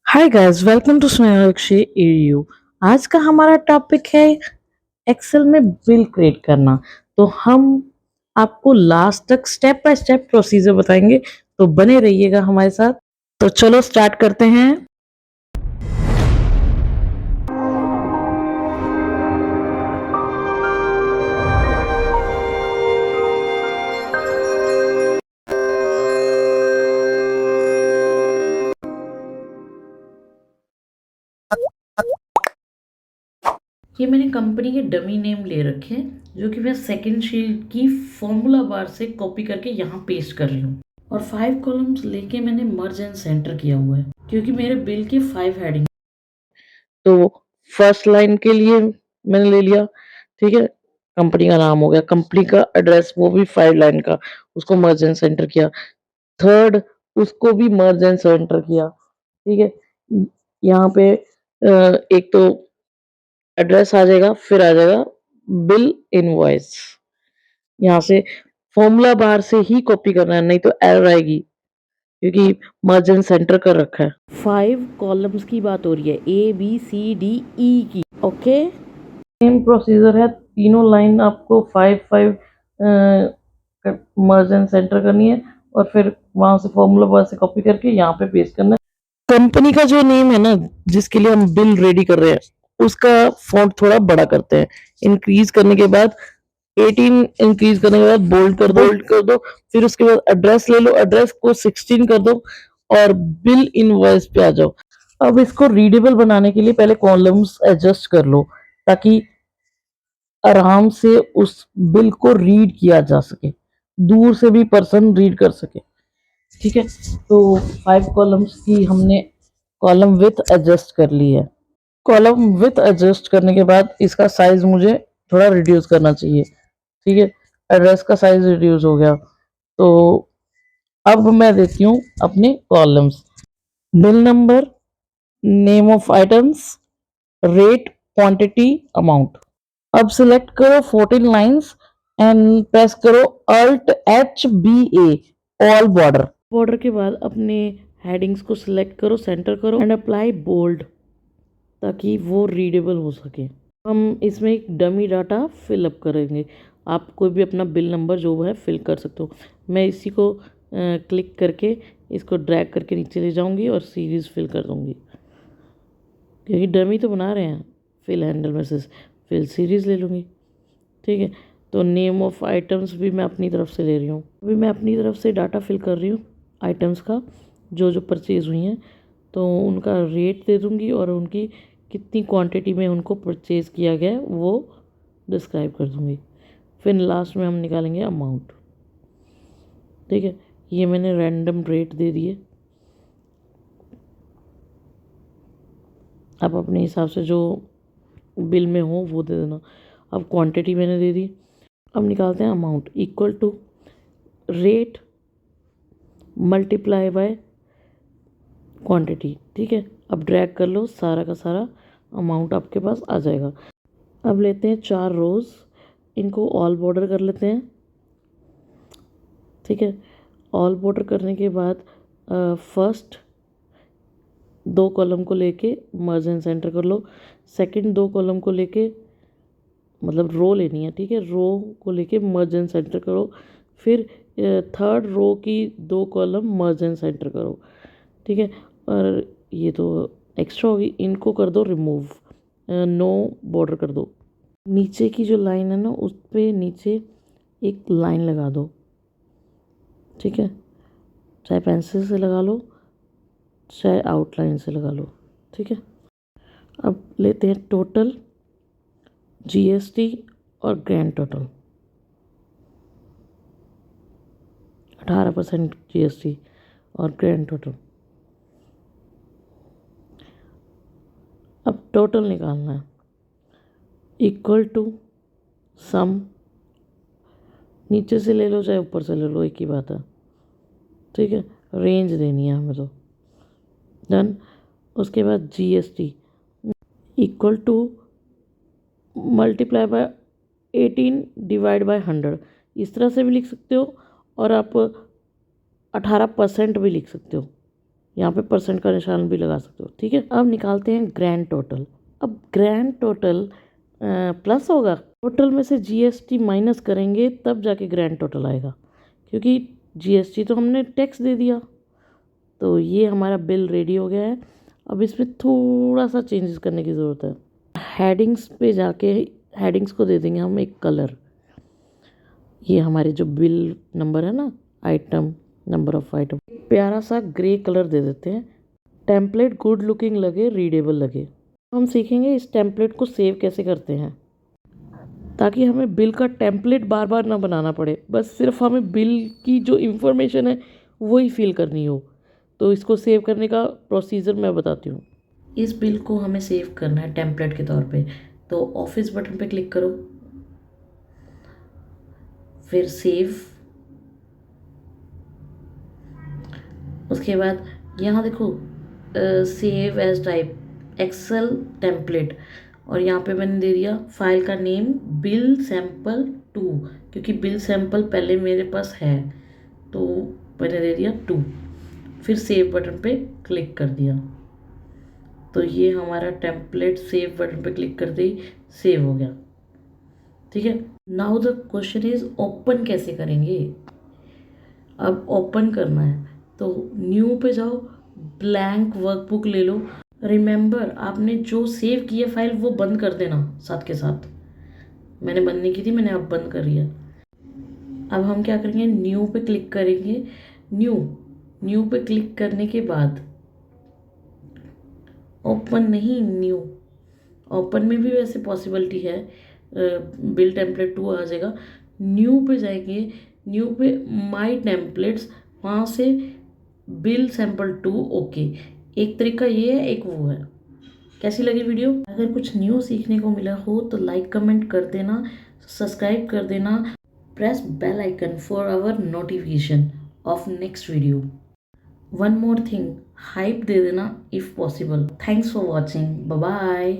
Hi guys, welcome to Snehakshi EDU. आज का हमारा टॉपिक है एक्सेल में बिल क्रिएट करना। तो हम आपको लास्ट तक स्टेप बाय स्टेप प्रोसीजर बताएंगे, तो बने रहिएगा हमारे साथ। तो चलो स्टार्ट करते हैं। ये मैंने कंपनी के डमी नेम ले रखे हैं, जो कि मैं सेकंड शीट की फॉर्मूला बार से कॉपी करके यहाँ पेस्ट कर रही हूँ। और 5 कॉलम्स लेके मैंने मर्ज एंड सेंटर किया हुआ है, क्योंकि मेरे बिल के 5 हेडिंग। तो फर्स्ट लाइन के लिए मैंने ले लिया, ठीक है। कंपनी का नाम हो गया, कंपनी का एड्रेस वो भी 5 लाइन का, उसको मर्ज एंड सेंटर किया। थर्ड, उसको भी मर्ज एंड सेंटर किया, ठीक है। यहाँ पे एक तो एड्रेस आ जाएगा, फिर आ जाएगा बिल इनवॉइस। यहाँ से फॉर्मूला बार से ही कॉपी करना है, नहीं तो एरर आएगी, क्योंकि मर्ज एंड सेंटर कर रखा है। 5 कॉलम्स की बात हो रही है, ABCDE की। ओके, सेम प्रोसीजर है, तीनों लाइन आपको 5 मर्ज एंड सेंटर करनी है, और फिर वहां से फॉर्मूला बार से कॉपी करके यहाँ पे पेस्ट करना है। कंपनी का जो नेम है ना, जिसके लिए हम बिल रेडी कर रहे हैं, उसका फॉन्ट थोड़ा बड़ा करते हैं। इंक्रीज करने के बाद 18 इंक्रीज करने के बाद बोल्ड कर दो। फिर उसके बाद एड्रेस ले लो, एड्रेस को 16 कर दो, और बिल इनवॉइस पे आ जाओ। अब इसको रीडेबल बनाने के लिए पहले कॉलम्स एडजस्ट कर लो, ताकि आराम से उस बिल को रीड किया जा सके, दूर से भी पर्सन रीड कर सके, ठीक है। तो 5 कॉलम्स की हमने कॉलम विथ एडजस्ट कर ली है। कॉलम विथ एडजस्ट करने के बाद इसका साइज मुझे थोड़ा रिड्यूस करना चाहिए, ठीक है। एड्रेस का साइज रिड्यूस हो गया। तो अब मैं देती हूँ अपने columns. Bill number, name of items, rate, quantity, amount. अब सिलेक्ट करो 14 लाइंस एंड प्रेस करो alt HBA, all border. Border के बाद अपने हेडिंग्स को सिलेक्ट करो, सेंटर करो एंड अप्लाई बोल्ड, ताकि वो रीडेबल हो सके। हम इसमें एक डमी डाटा फिलअप करेंगे। आप कोई भी अपना बिल नंबर जो है फिल कर सकते हो। मैं इसी को क्लिक करके इसको ड्रैग करके नीचे ले जाऊंगी और सीरीज़ फिल कर दूंगी, क्योंकि डमी तो बना रहे हैं। फिल हैंडल में से फिल सीरीज़ ले लूँगी, ठीक है। तो नेम ऑफ आइटम्स भी मैं अपनी तरफ से ले रही हूँ। अभी मैं अपनी तरफ से डाटा फिल कर रही हूँ आइटम्स का, जो जो परचेज़ हुई हैं। तो उनका रेट दे दूँगी और उनकी कितनी क्वांटिटी में उनको परचेज़ किया गया है वो डिस्क्राइब कर दूँगी। फिर लास्ट में हम निकालेंगे अमाउंट, ठीक है। ये मैंने रैंडम रेट दे दिए। आप अपने हिसाब से जो बिल में हो वो दे देना। अब क्वांटिटी मैंने दे दी। अब निकालते हैं amount, equal to rate multiply by quantity, ठीक है। अब ड्रैग कर लो, सारा का सारा अमाउंट आपके पास आ जाएगा। अब लेते हैं 4 रोज़, इनको ऑल बॉर्डर कर लेते हैं, ठीक है। ऑल बॉर्डर करने के बाद फर्स्ट 2 कॉलम को लेके मर्ज एंड सेंटर कर लो। सेकंड 2 कॉलम को लेके, मतलब रो लेनी है, ठीक है, रो को लेके मर्ज एंड सेंटर करो। फिर थर्ड रो की 2 कॉलम मर्ज एंड सेंटर करो, ठीक है। और ये तो एक्स्ट्रा होगी, इनको कर दो रिमूव, नो बॉर्डर कर दो। नीचे की जो लाइन है ना, उस पर नीचे एक लाइन लगा दो, ठीक है। चाहे पेंसिल से लगा लो, चाहे आउटलाइन से लगा लो, ठीक है। अब लेते हैं टोटल, GST और ग्रैंड टोटल। 18% GST और ग्रैंड टोटल। अब टोटल निकालना है, इक्वल टू सम, नीचे से ले लो चाहे ऊपर से ले लो, एक ही बात है, ठीक है। रेंज देनी है हमें तो, डन। उसके बाद GST equal to multiply by 18 divide by 100, इस तरह से भी लिख सकते हो, और आप 18% भी लिख सकते हो, यहाँ पे परसेंट का निशान भी लगा सकते हो, ठीक है। अब निकालते हैं ग्रैंड टोटल। अब ग्रैंड टोटल प्लस होगा, टोटल में से जीएसटी माइनस करेंगे तब जाके ग्रैंड टोटल आएगा, क्योंकि जीएसटी तो हमने टैक्स दे दिया। तो ये हमारा बिल रेडी हो गया है। अब इसमें थोड़ा सा चेंजेस करने की ज़रूरत है। हेडिंग्स पे जाके हेडिंग्स को दे देंगे हम एक कलर। ये हमारे जो बिल नंबर है ना, आइटम नंबर ऑफ आइटम, प्यारा सा ग्रे कलर दे देते हैं। टेम्पलेट गुड लुकिंग लगे, रीडेबल लगे। हम सीखेंगे इस टेम्पलेट को सेव कैसे करते हैं, ताकि हमें बिल का टेम्पलेट बार बार ना बनाना पड़े, बस सिर्फ हमें बिल की जो इन्फॉर्मेशन है वही फिल करनी हो। तो इसको सेव करने का प्रोसीजर मैं बताती हूँ। इस बिल को हमें सेव करना है टेम्पलेट के तौर पे। तो ऑफिस बटन पे क्लिक करो, फिर सेव। उसके बाद यहाँ देखो save as type Excel template, और यहाँ पे मैंने दे दिया फाइल का नेम बिल सैम्पल 2, क्योंकि बिल सैम्पल पहले मेरे पास है तो मैंने दे दिया 2। फिर सेव बटन पे क्लिक कर दिया, तो ये हमारा टेम्पलेट सेव बटन पे क्लिक करते ही सेव हो गया, ठीक है। Now the question is open कैसे करेंगे। अब ओपन करना है तो न्यू पे जाओ, ब्लैंक वर्कबुक ले लो। रिमेंबर आपने जो सेव की है फाइल वो बंद कर देना साथ के साथ। मैंने बंद नहीं की थी, मैंने अब बंद करी है। अब हम क्या करेंगे, न्यू पे क्लिक करेंगे। न्यू पे क्लिक करने के बाद ओपन नहीं, न्यू। ओपन में भी वैसे पॉसिबिलिटी है, बिल टेम्पलेट 2 आ जाएगा। न्यू पे जाएंगे, न्यू पे माई टेम्पलेट्स, वहाँ से बिल सैम्पल 2 ओके। एक तरीका ये है, एक वो है। कैसी लगी वीडियो? अगर कुछ न्यू सीखने को मिला हो तो लाइक कमेंट कर देना, सब्सक्राइब कर देना, press bell icon for our notification of next video. One more thing, hype दे देना if possible. Thanks for watching, bye bye.